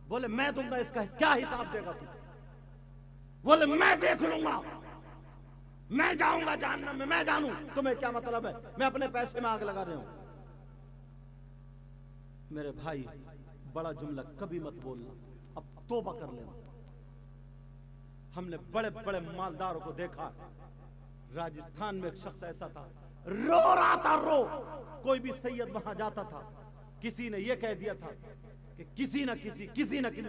بولے میں دوں گا اس کا کیا حساب دے گا تو؟ بولے میں دیکھ لوں گا، میں جاؤں گا جہنم میں، میں جانوں تمہیں کیا مطلب ہے، میں اپنے پیسے میں آگ لگا رہا ہوں۔ میرے بھائی بڑا جملہ کبھی مت بولنا، اب توبہ کر لینا۔ ہم نے بڑے بڑے مالداروں کو دیکھا، راجستھان میں ایک شخص ایسا تھا، رو رہا تھا، رو، کوئی بھی سید وہاں جاتا تھا، کسی نے یہ کہہ دیا تھا کہ کسی نہ کسی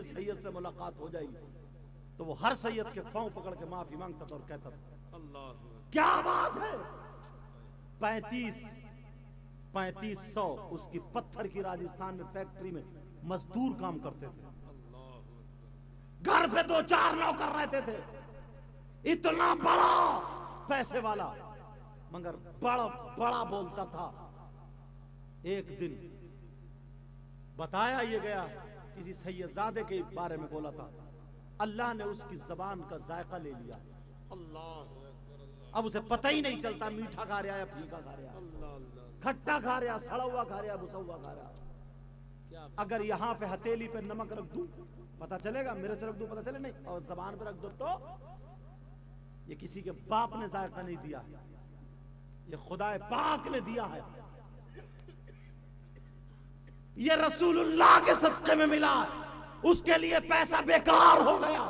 سید سے ملاقات ہو جائے گی، تو وہ ہر سید کے پاؤں پکڑ کے معافی مانگتا تھا اور کہتا تھا کیا بات ہے، 3500 اس کی پتھر کی راجستھان میں فیکٹری میں مزدور کام کرتے تھے، گھر پہ 2-4 نوکر رہتے تھے، اتنا بڑا پیسے والا، مگر بڑا بولتا تھا۔ ایک دن بتایا یہ گیا، کسی سید زادے کے بارے میں بولا تھا، اللہ نے اس کی زبان کا ذائقہ لے لیا، اب اسے پتہ ہی نہیں چلتا میٹھا کھا رہا ہے یا پھیکا کھا رہا ہے، کھٹا کھا رہا ہے، سڑا ہوا کھا رہا ہے، بھسا ہوا کھا رہا ہے۔ اگر یہاں پہ ہتھیلی پہ نمک رکھ دوں پتہ چلے گا، میرے سے رکھ دوں پتہ چلے نہیں، اور زبان پہ رکھ دو تو یہ کسی کے باپ نے ذائقہ نہیں دیا، یہ خدا پاک نے دیا ہے، یہ رسول اللہ کے صدقے میں ملا، اس کے لیے پیسہ بیکار ہو گیا،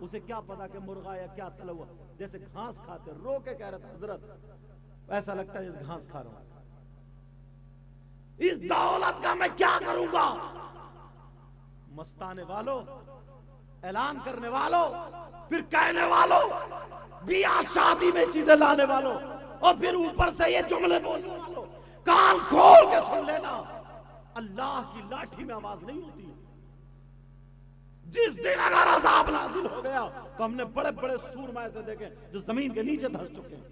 اسے کیا پتا کہ مرغا یا کیا تلا ہوا، جیسے گھاس کھاتے، رو کے کہہ رہا تھا حضرت ایسا لگتا ہے جیسے گھاس کھا رہا ہوں، اس دولت کا میں کیا کروں گا؟ مستانے والوں، اعلان کرنے والوں، پھر کہنے والوں، بیاہ شادی میں چیزیں لانے والوں، اور پھر اوپر سے یہ جملے بولنے والوں، کان کھول کے سن لینا، اللہ کی لاٹھی میں آواز نہیں ہوتی۔ جس دن اگر عذاب نازل ہو گیا تو ہم نے بڑے بڑے سورما ایسے دیکھے جو زمین کے نیچے دھس چکے ہیں،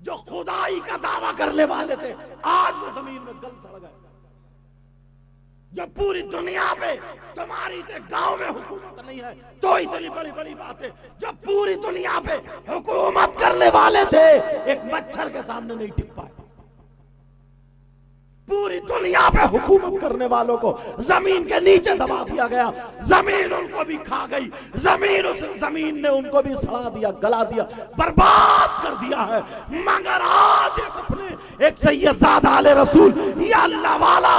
جو خدائی کا دعویٰ کرنے والے تھے آج وہ زمین میں گل سڑ گئے۔ جب پوری دنیا پہ تمہاری گاؤں میں حکومت نہیں ہے تو اتنی بڑی بڑی بات ہے، جب پوری دنیا پہ حکومت کرنے والے تھے ایک مچھر کے سامنے نہیں ٹک پائے۔ پوری دنیا پہ حکومت کرنے والوں کو زمین کے نیچے دبا دیا گیا، زمین ان کو بھی کھا گئی، زمین نے ان کو بھی سڑا دیا، گلا دیا، برباد کر دیا ہے، مگر آج ایک سید زادہ علیہ رسول، یہ اللہ والا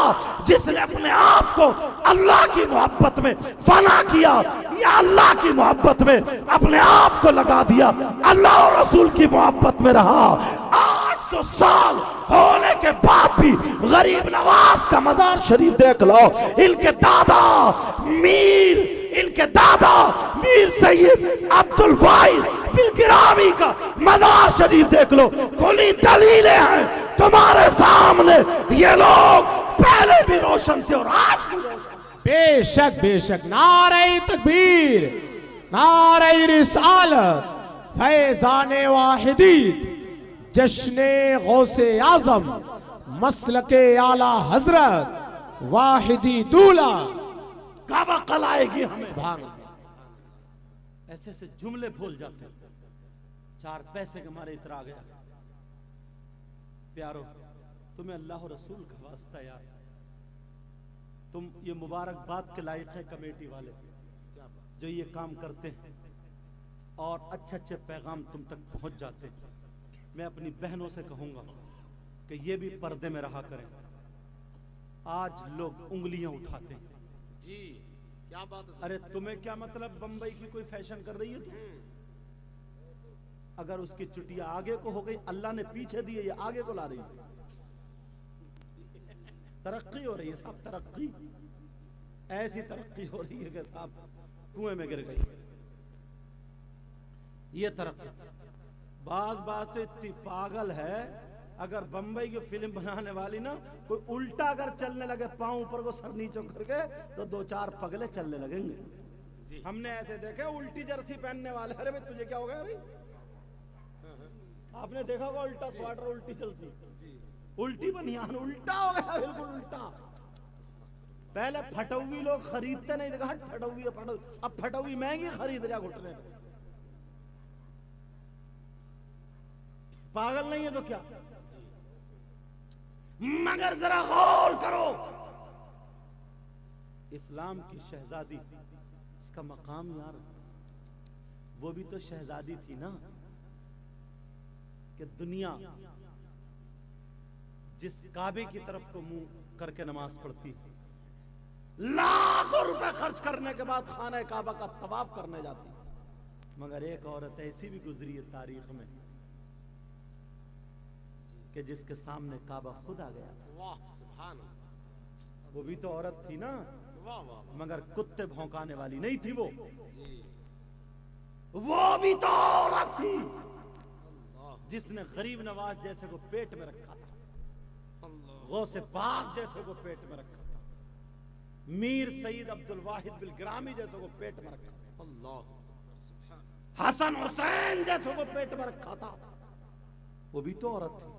جس نے اپنے آپ کو اللہ کی محبت میں فنا کیا، یا اللہ کی محبت میں اپنے آپ کو لگا دیا، اللہ اور رسول کی محبت میں رہا، 800 سال ہونے کے بعد بھی غریب نواز کا مزار شریف دیکھ لو، ان کے دادا میر سید عبدالواحد بالگرامی کا مزار شریف دیکھ لو، کھلی دلیلیں ہیں تمہارے سامنے، یہ لوگ پہلے بھی روشن تھے اور آج بھی روشن۔ بے شک بے شک، نعرہ تکبیر، نعرہ رسالت، فیضان واحدی، جشن غوث اعظم، مسلک اعلی حضرت، واحدی دولہ، کب عقل آئے گی ہمیں؟ سبحان اللہ۔ ایسے ایسے جملے بھول جاتے ہیں، 4 پیسے کے مارے اترا گیا۔ پیارو، تمہیں اللہ و رسول کا واسطہ یار، تم یہ مبارک بات کے لائق ہیں کمیٹی والے جو یہ کام کرتے ہیں اور اچھے اچھے پیغام تم تک پہنچ جاتے ہیں۔ میں اپنی بہنوں سے کہوں گا کہ یہ بھی پردے میں رہا کریں۔ آج لوگ انگلیاں اٹھاتے ہیں، جی کیا بات ہے، ارے تمہیں کیا مطلب بمبئی کی کوئی فیشن کر رہی ہے تم؟ اگر اس کی چٹیا آگے کو ہو گئی، اللہ نے پیچھے دی ہے، یہ آگے کو لا رہی ہے، ترقی ہو رہی ہے صاحب، ترقی، ایسی ترقی ہو رہی ہے کہ صاحب کنویں میں گر گئی، یہ ترقی۔ بعض تو اتنی پاگل ہے، اگر بمبئی کی فلم بنانے والی نا کوئی الٹا اگر چلنے لگے پاؤں اوپر کو سر نیچے کر کے تو 2-4 پگلے چلنے لگیں گے۔ ہم نے ایسے دیکھے الٹی جرسی پہننے والے، ارے بھائی تجھے کیا ہو گیا ابھی؟ آپ نے دیکھا ہوگا الٹا سویٹر، الٹی جرسی، الٹی بنیان، الٹا ہو گیا، بالکل الٹا۔ پہلے پھٹوی لوگ خریدتے نہیں، دیکھا پھٹوی، اب پھٹوی مہنگی خرید رہا گھٹنے، پاگل نہیں ہے تو کیا؟ مگر ذرا غور کرو، اسلام کی شہزادی، اس کا مقام یار، وہ بھی تو شہزادی تھی نا، کہ دنیا جس کعبے کی طرف کو منہ کر کے نماز پڑھتی، لاکھوں روپے خرچ کرنے کے بعد خانہ کعبہ کا طواف کرنے جاتی، مگر ایک عورت ایسی بھی گزری ہے تاریخ میں کہ جس کے سامنے کعبہ خود آ گیا تھا۔ واہ سبحان اللہ، وہ بھی تو عورت تھی نا، واہ واہ مگر کتے بھونکانے والی نہیں تھی وہ جی، وہ بھی تو عورت تھی اللہ جس نے غریب نواز جیسے کو پیٹ میں رکھا تھا، اللہ غوث پاک جیسے کو پیٹ میں رکھا تھا، میر سید عبد الواحد بالگرامی جیسے کو پیٹ میں رکھا تھا، اللہ، حسن حسین جیسے کو پیٹ میں رکھا تھا، وہ بھی تو عورت تھی،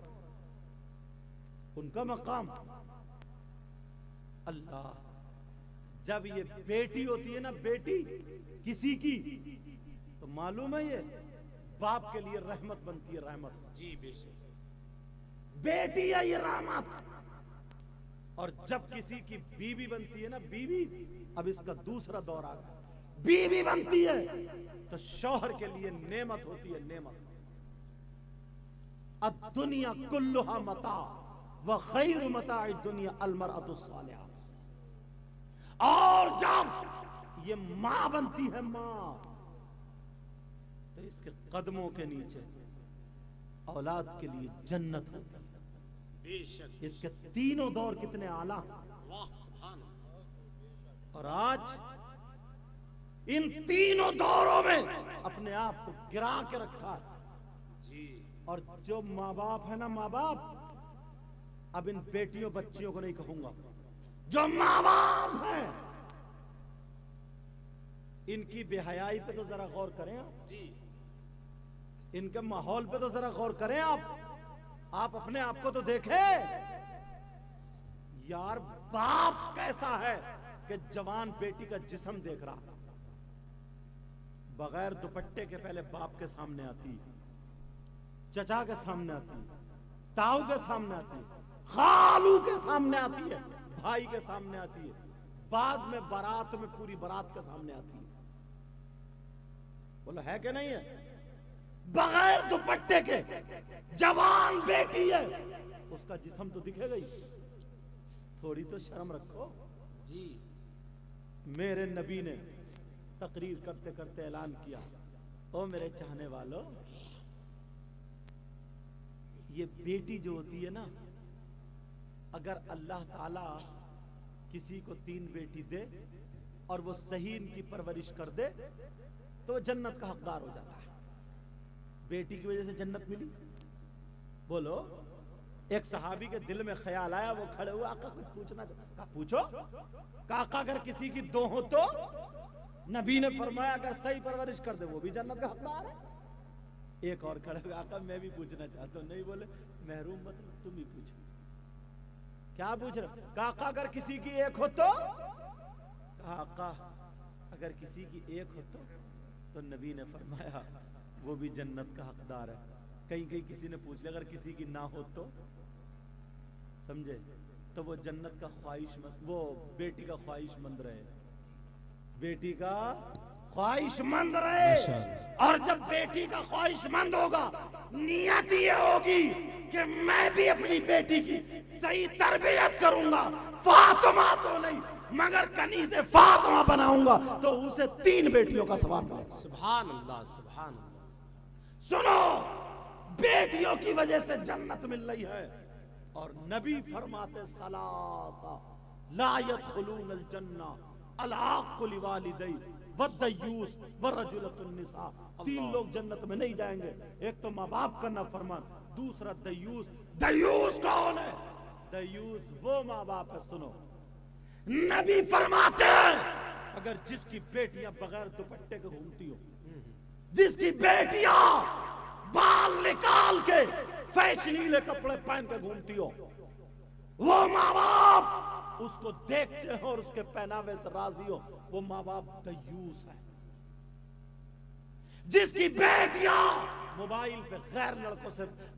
ان کا مقام اللہ۔ جب یہ بیٹی ہوتی ہے نا، بیٹی کسی کی، تو معلوم ہے یہ باپ کے لیے رحمت بنتی ہے، رحمت، جی بے شک، بیٹی ہے یہ رحمت۔ اور جب کسی کی بیوی بنتی ہے نا، بیوی، اب اس کا دوسرا دور آ گیا، بیوی بنتی ہے تو شوہر کے لیے نعمت ہوتی ہے، نعمت۔ الدنیا کلها متاع وخیر متاع الدنیا المرأة الصالحہ۔ اور جب یہ ماں بنتی ہے، ماں، تو اس کے قدموں کے نیچے اولاد کے لیے جنت ہوتی ہے۔ بے شک، اس کے تینوں دور کتنے اعلیٰ، واہ سبحان اللہ، اور آج ان تینوں دوروں میں اپنے آپ کو گرا کے رکھا ہے۔ جی اور جو ماں باپ ہے نا، ماں باپ، اب ان بیٹیوں بچیوں کو نہیں کہوں گا، جو ماں باپ ہیں ان کی بے حیائی پہ تو ذرا غور کریں آپ، جی، ان کے ماحول پہ تو ذرا غور کریں آپ اپنے آپ کو تو دیکھیں یار، باپ کیسا ہے کہ جوان بیٹی کا جسم دیکھ رہا، بغیر دوپٹے کے پہلے باپ کے سامنے آتی، چچا کے سامنے آتی، تاؤ کے سامنے آتی، خالو کے سامنے آتی ہے، بھائی کے سامنے آتی ہے، بعد میں بارات میں پوری بارات کے سامنے آتی ہے۔ بولو ہے کہ نہیں ہے؟ بغیر دوپٹے کے جوان بیٹی ہے، اس کا جسم تو دکھے گئی، تھوڑی تو شرم رکھو۔ جی، میرے نبی نے تقریر کرتے کرتے اعلان کیا، او میرے چاہنے والوں، یہ بیٹی جو ہوتی ہے نا، اگر اللہ تعالی کسی کو 3 بیٹی دے اور وہ صحیح ان کی پرورش کر دے تو وہ جنت کا حقدار ہو جاتا ہے۔ بیٹی کی وجہ سے جنت ملی؟ بولو۔ ایک صحابی کے دل میں خیال آیا، وہ کھڑے ہوئے، آقا کچھ پوچھنا چاہتا، کہا پوچھو۔ کہا آقا اگر کسی کی 2 ہو تو؟ نبی نے فرمایا اگر صحیح پرورش کر دے وہ بھی جنت کا حقدار ہے۔ ایک اور کھڑے ہوئے، آقا میں بھی پوچھنا چاہتا ہوں۔ نہیں بولے محروم مت، تم ہی پوچھو۔ کیا پوچھ رہے؟ کہا آقا اگر کسی کی 1 ہو تو؟ کہا آقا اگر کسی کی 1 ہو تو نبی نے فرمایا وہ بھی جنت کا حقدار ہے۔ کہیں کسی نے پوچھ لیا اگر کسی کی نہ ہو تو؟ سمجھے؟ تو وہ جنت کا خواہش مند، وہ بیٹی کا خواہش مند رہے، بیٹی کا خواہش مند رہے۔ اور جب بیٹی کا خواہش مند ہوگا، نیت یہ ہوگی کہ میں بھی اپنی بیٹی کی صحیح تربیت کروں گا، فاطمہ تو نہیں مگر کنیز فاطمہ بناؤں گا، تو اسے 3 بیٹیوں کا ثواب ملے گا۔ سبحان اللہ سبحان اللہ۔ سنو، بیٹیوں کی وجہ سے جنت مل رہی ہے، اور نبی فرماتے ثلاثہ لا يدخلون الجنہ العاق لوالدی والدیوس والرجلۃ النساء۔ 3 لوگ جنت میں نہیں جائیں گے، ایک تو ماں باپ کا نافرمان، دوسرا دیوس۔ دیوس کون ہے؟ دیوس وہ ماں باپ ہے۔ سنو، نبی فرماتے ہیں اگر جس کی بیٹیاں بغیر دوپٹے کے گھومتی ہو، جس کی بیٹیاں بال نکال کے فیشنیلے کپڑے پہن کے گھومتی ہو، وہ ماں باپ اس کو دیکھتے ہیں اور اس کے پہناوے سے راضی ہو، وہ ماں باپ دیوس ہے۔ جس کی بیٹیاں موبائل پہ غیر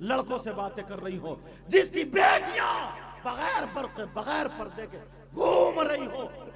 لڑکوں سے باتیں کر رہی ہو، جس کی بیٹیاں بغیر برقع بغیر پردے کے گھوم رہی ہو،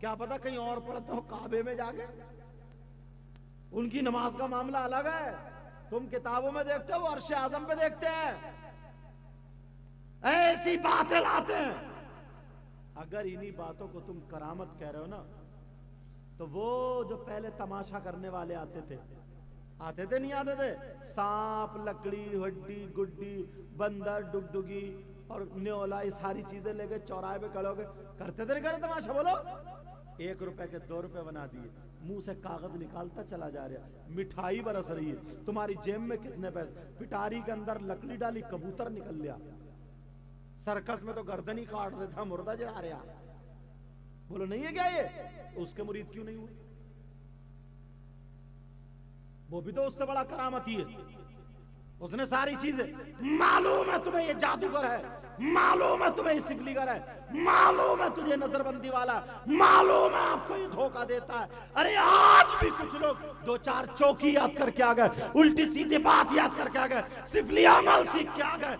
کیا پتا کہیں اور پڑھتے ہو کعبے میں جا کے. ان کی نماز کا معاملہ الگ ہے. تم کتابوں میں دیکھتے ہو, وہ عرش اعظم پہ دیکھتے ہیں, ایسی باتیں لاتے ہیں. اگر انہی باتوں کو تم کرامت کہہ رہے ہو نا, تو وہ جو پہلے تماشا کرنے والے آتے تھے نہیں آتے تھے, سانپ, لکڑی, ہڈی, گڈی, بندر, ڈگڈگی اور نیولا, یہ ساری چیزیں لے کے چوراہے پہ کھڑے ہو کے کرتے تھے نہیں کرتے تماشا؟ بولو. 1 روپے کے 2 روپے بنا دیے, منہ سے کاغذ نکالتا چلا جا رہا, مٹھائی برس رہی ہے, تمہاری جیب میں کتنے پیسے, پٹاری کے اندر لکڑی ڈالی, کبوتر نکل لیا. سرکس میں تو گردن ہی کاٹ دیتا, مردہ جلا رہا. بولو نہیں ہے کیا یہ؟ اس کے مرید کیوں نہیں ہوئے؟ وہ بھی تو اس سے بڑا کرامت ہی ہے. اس نے ساری چیزیں, معلوم ہے تمہیں یہ جادوگر ہے, معلوم ہے تمہیں یہ سفلیگر ہے, معلوم ہے تجھے نظر بندی والا, معلوم ہے آپ کو یہ دھوکہ دیتا ہے. ارے آج بھی کچھ لوگ 2-4 چوکی یاد کر کے آ گئے, الٹی سیدھی بات یاد کر کے آ گئے, سفلی عمل سیکھ کے آ گئے,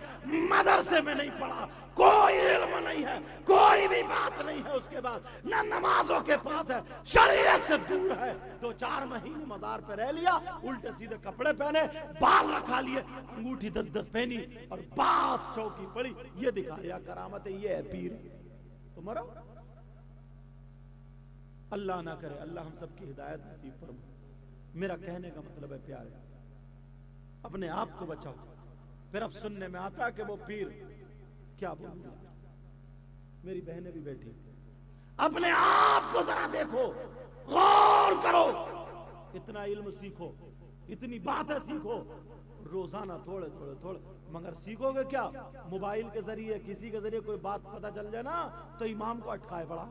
مدرسے میں نہیں پڑھا, کوئی علم نہیں ہے, کوئی بھی بات نہیں ہے اس کے بعد, نہ نمازوں کے پاس ہے, شریعت سے دور ہے. 2-4 مہینے مزار پہ رہ لیا, الٹے سیدھے کپڑے پہنے, بال رکھا لیے, انگوٹھی 10 پہنی اور باس چوکی پڑی, یہ دکھا رہا کرامت ہے, یہ ہے پیر. تو مرو. اللہ نہ کرے, اللہ ہم سب کی ہدایت نصیب فرمائے. میرا کہنے کا مطلب ہے پیارے, اپنے آپ کو بچاؤ. پھر اب سننے میں آتا ہے کہ وہ پیر کیا بولوں گا. میری بہنیں بھی بیٹھی, اپنے آپ کو ذرا دیکھو, غور کرو, اتنا علم سیکھو, اتنی باتیں سیکھو, روزانہ تھوڑے تھوڑے, مگر سیکھو گے کیا؟ موبائل کے ذریعے, کسی کے ذریعے کوئی بات پتہ چل جائے نا, تو امام کو اٹکائے پڑا,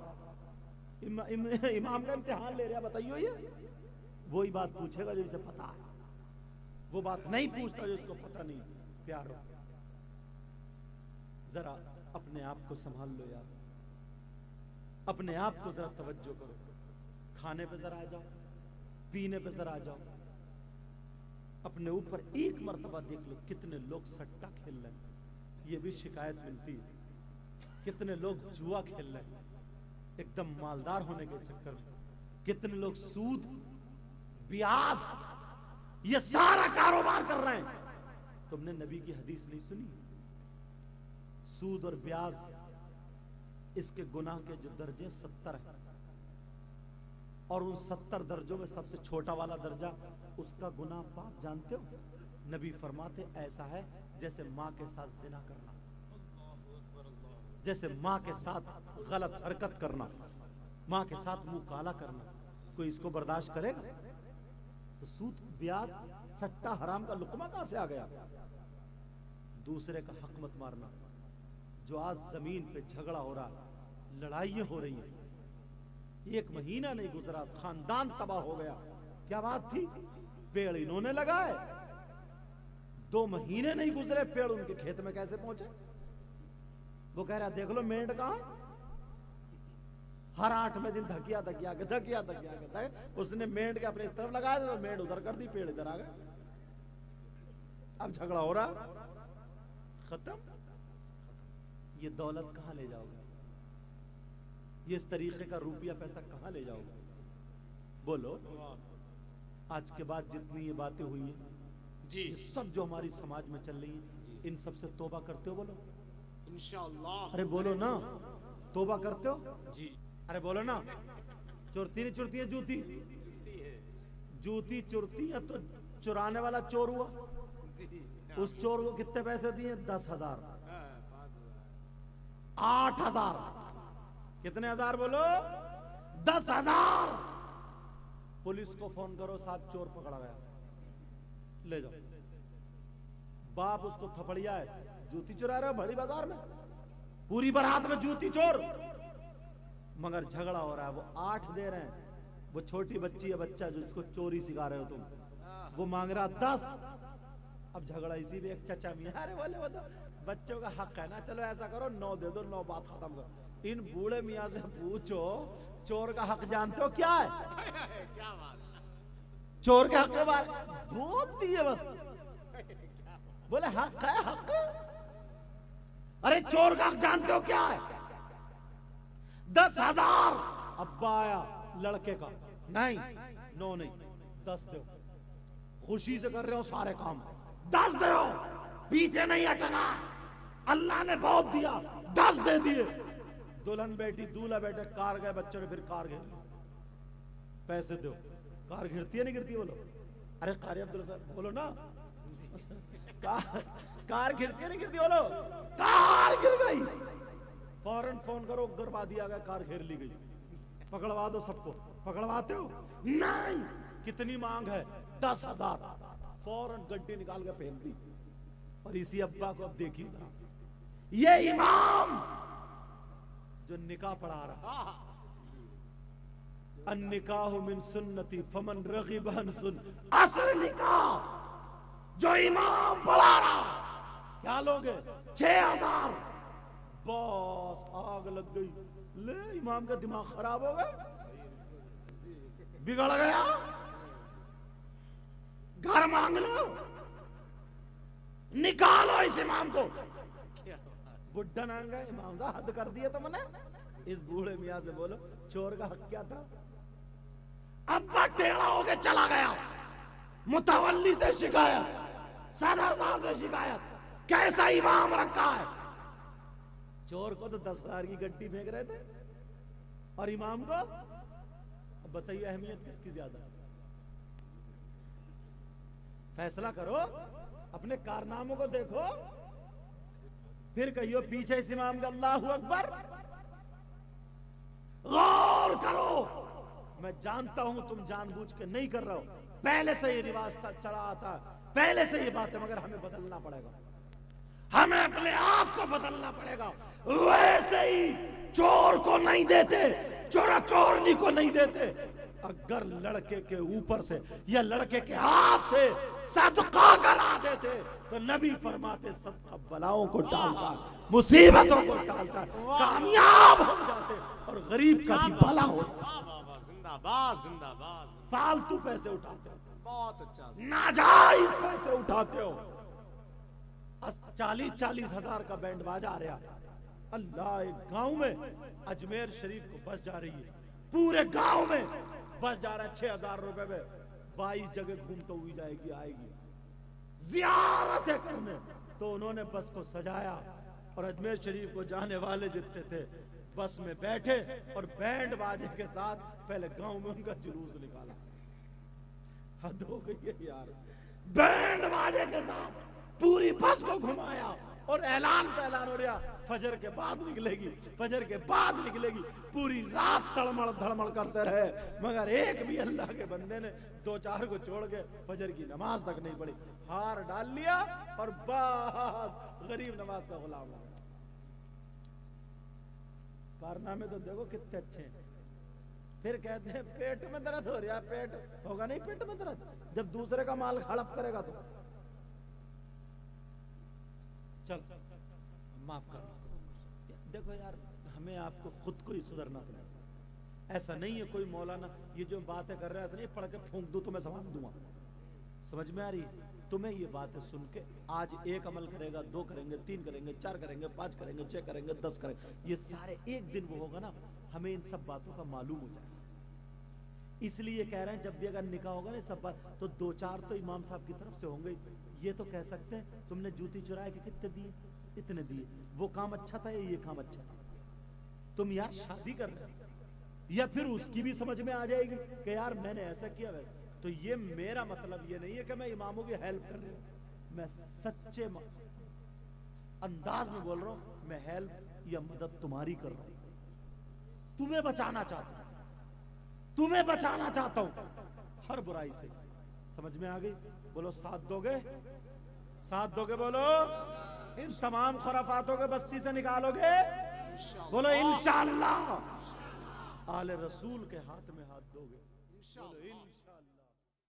امام کا امتحان لے رہا, بتائیو یہ وہی بات پوچھے گا جو اسے پتا ہے, وہ بات نہیں پوچھتا جو اس کو پتہ نہیں. پیارو, ذرا اپنے آپ کو سنبھال لو یار, اپنے آپ کو ذرا توجہ کرو. کھانے پہ ذرا آ جاؤ, پینے پہ ذرا آ جاؤ, اپنے اوپر ایک مرتبہ دیکھ لو کتنے لوگ سٹا کھیل رہے ہیں. یہ بھی شکایت ملتی ہے, کتنے لوگ جوا کھیل رہے ہیں ایک دم مالدار ہونے کے چکر میں, کتنے لوگ سود, بیاز, یہ سارا کاروبار کر رہے ہیں. تم نے نبی کی حدیث نہیں سنی؟ سود اور بیاز, اس کے گناہ کے جو درجے 70 ہیں, اور ان 70 درجوں میں سب سے چھوٹا والا درجہ اس کا گناہ پاپ جانتے ہو؟ نبی فرماتے ایسا ہے جیسے ماں کے ساتھ زنا کرنا, جیسے ماں کے ساتھ غلط حرکت کرنا, ماں کے ساتھ منہ کالا کرنا. کوئی اس کو برداشت کرے گا؟ تو سود, بیاز, سٹا, حرام کا لقمہ کہاں سے آ گیا؟ دوسرے کا حق مت مارنا. جو آج زمین پہ جھگڑا ہو رہا, لڑائیاں ہو رہی ہیں, 1 مہینہ نہیں گزرا خاندان تباہ ہو گیا. کیا بات تھی؟ پیڑ انہوں نے لگائے, 2 مہینے نہیں گزرے, پیڑ ان کے کھیت میں کیسے پہنچے؟ وہ کہہ رہا دیکھ لو مینڈ کہاں, ہر 8ویں دن دھکیا کے اس نے مینڈ کے اپنے اس طرف لگایا, تو مینڈ ادھر کر دی, پیڑ ادھر آ گئے. اب جھگڑا ہو رہا, ختم. یہ دولت کہاں لے جاؤ گے؟ یہ اس طریقے کا روپیہ پیسہ کہاں لے جاؤ گے؟ بولو. آج کے بعد جتنی یہ باتیں ہوئی ہیں جی, سب جو ہماری سماج میں چل رہی ہیں, ان سب سے توبہ کرتے ہو؟ بولو انشاءاللہ. ارے بولو نا, توبہ کرتے ہو جی. ارے بولو نا. چورتی نہیں چورتی ہے جوتی, جوتی چورتی ہے تو چرانے والا چور ہوا. اس چور کو کتنے پیسے دیے؟ 10,000, 8,000, کتنے ہزار بولو؟ 10,000. پولیس کو فون کرو, صاحب چور پکڑا گیا, لے جاؤ. باپ اس کو تھپڑیا ہے, جوتی چرا رہا ہے بڑی بازار میں, پوری برات میں جوتی چور. مگر جھگڑا ہو رہا ہے, وہ 8 دے رہے ہیں, وہ چھوٹی بچی ہے, بچہ جو اس کو چوری سکھا رہے ہو تم, وہ مانگ رہا 10. اب جھگڑا اسی بھی ایک چچا میاں, ارے بولے وہ تو بچوں کا حق ہے نا, چلو ایسا کرو 9 دے دو, 9 بات ختم کرو. ان بوڑھے میاں سے پوچھو چور کا حق جانتے ہو کیا ہے؟ چور کے حق کے بارے بول دیے بس, بولے حق ہے, حق. ارے چور کا حق جانتے ہو کیا ہے؟ 10,000 ابا آیا لڑکے کا، نہیں نو نہیں 10 دو، خوشی سے کر رہے ہو سارے کام، 10 دو، پیچھے نہیں ہٹنا، اللہ نے بہت دیا، 10 دے دیے۔ دلہن بیٹی دولہا بیٹے کار گئے، بچوں نے پھر کار گھیر لی، پیسے دو، کار گھرتی ہے نہیں گھرتی بولو، ارے قاری عبداللہ صاحب بولو نا، کار گھرتی ہے نہیں گھرتی بولو، کار گر گئی، فوراً فون کرو گربا دیا گیا، کار گھیر لی گئی، پکڑوا دو سب کو، پکڑواتے ہو؟ نہیں، کتنی مانگ ہے؟ 10,000، فوراً گڈی نکال کے پہن دی۔ اور اسی ابا کو اب دیکھیے یہ امام جو نکاح پڑھا رہا، النکاح من سنتی فمن رغب عن سنتی، اصل نکاح جو امام پڑھا رہا، کیا لوگ 6,000، بس آگ لگ گئی، لے امام کا دماغ خراب ہو گیا، بگڑ گیا، گھر مانگ لو، نکالو اس امام کو۔ بڈھا نانگا امام صاحب حد کر دیا تم نے، اس بوڑھے میاں سے بولو چور کا حق کیا تھا؟ ابا ٹیڑھا ہو کے چلا گیا، متولی سے شکایت، صدر صاحب سے شکایت، کیسا امام رکھا ہے؟ چور کو تو 10,000 کی گڈی پھینک رہے تھے، اور امام کو؟ اب بتائیے اہمیت کس کی زیادہ؟ فیصلہ کرو، اپنے کارناموں کو دیکھو، پھر کہیو پیچھے اس امام کا اللہ اکبر۔ غور کرو، میں جانتا ہوں تم جان بوجھ کے نہیں کر رہا ہو، پہلے سے یہ رواج چلا آتا ہے، پہلے سے یہ بات ہے، مگر ہمیں بدلنا پڑے گا، ہمیں اپنے آپ کو بدلنا پڑے گا۔ ویسے ہی چور کو نہیں دیتے، چورا چورنی کو نہیں دیتے، اگر لڑکے کے اوپر سے یا لڑکے کے ہاتھ سے صدقہ کرا دیتے تو نبی فرماتے صدقہ بلاؤں کو ٹالتا ہے، مصیبتوں کو ٹالتا ہے، کامیاب ہو جاتے اور غریب کا بھی بھلا ہو جاتا۔ زندہ باد زندہ باد، فالتو پیسے اٹھاتے ہو، بہت اچھا، ناجائز پیسے اٹھاتے ہو، 40,000 ہزار کا بینڈ باجا آ رہا، اللہ ایک گاؤں میں اجمیر شریف کو بس جا رہی ہے، پورے گاؤں میں بس جا رہا ہے 6,000 روپے میں، 22 جگہ گھومتا ہوئی جائے گی، آئے گی زیارتیں کرنے، تو انہوں نے بس کو سجایا اور اجمیر شریف کو جانے والے جتنے تھے بس میں بیٹھے اور بینڈ باجے کے ساتھ پہلے گاؤں میں ان کا جلوس نکالا۔ حد ہو گئی ہے یار، بینڈ باجے کے ساتھ پوری بس کو گھمایا اور اعلان پہ اعلان ہو رہا، فجر کے بعد نکلے گی، فجر کے بعد نکلے گی، پوری رات تڑمڑ دھڑمڑ کرتے رہے، مگر ایک بھی اللہ کے بندے نے 2-4 کو چھوڑ کے فجر کی نماز تک نہیں پڑھی، ہار ڈال لیا اور بس غریب نماز کا غلام ہو گیا۔ کارنامے تو دیکھو کتنے اچھے ہیں، پھر کہتے ہیں پیٹ میں درد ہو رہا ہے، پیٹ ہوگا نہیں پیٹ میں درد جب دوسرے کا مال ہڑپ کرے گا تو چل معاف کرنا۔ دیکھو یار، ہمیں آپ کو خود کو ہی سدھرنا پڑے، ایسا نہیں ہے کوئی مولانا یہ جو باتیں کر رہا ہے ایسا نہیں پڑھ کے پھونک دو تو میں سمجھ دوں گا، سمجھ میں آ رہی ہے؟ تمہیں یہ باتیں سن کے آج 1 عمل کرے گا، 2 کریں گے، 3 کریں گے، 4 کریں گے، 5 کریں گے، 6 کریں گے، 10 کریں گے، یہ سارے ایک دن وہ ہوگا نا، ہمیں ان سب باتوں کا معلوم ہو جائے گا۔ اس لیے کہہ رہے ہیں جب بھی اگر نکاح ہوگا نا سب بات تو 2-4 تو امام صاحب کی طرف سے ہوں گے، یہ تو کہہ سکتے ہیں تم نے جوتی چرائے کہ کتنے دیے، اتنے دیے، وہ کام اچھا تھا یا یہ کام اچھا تھا، تم یار شادی کر رہے یا پھر اس کی بھی سمجھ میں آ جائے گی کہ یار میں نے ایسا کیا ہے، تو یہ میرا مطلب یہ نہیں ہے کہ میں اماموں کی ہیلپ کر رہا ہوں، میں سچے انداز میں بول رہا ہوں، میں ہیلپ یا مدد تمہاری کر رہا ہوں، تمہیں بچانا چاہتا ہوں، تمہیں بچانا چاہتا ہوں ہر برائی سے، سمجھ میں آ گئی؟ بولو ساتھ دو گے، ساتھ دو گے، بولو ان تمام خرافاتوں کے بستی سے نکالو گے، بولو انشاءاللہ آل رسول کے ہاتھ میں ہاتھ دو گے، بولو انشاءاللہ۔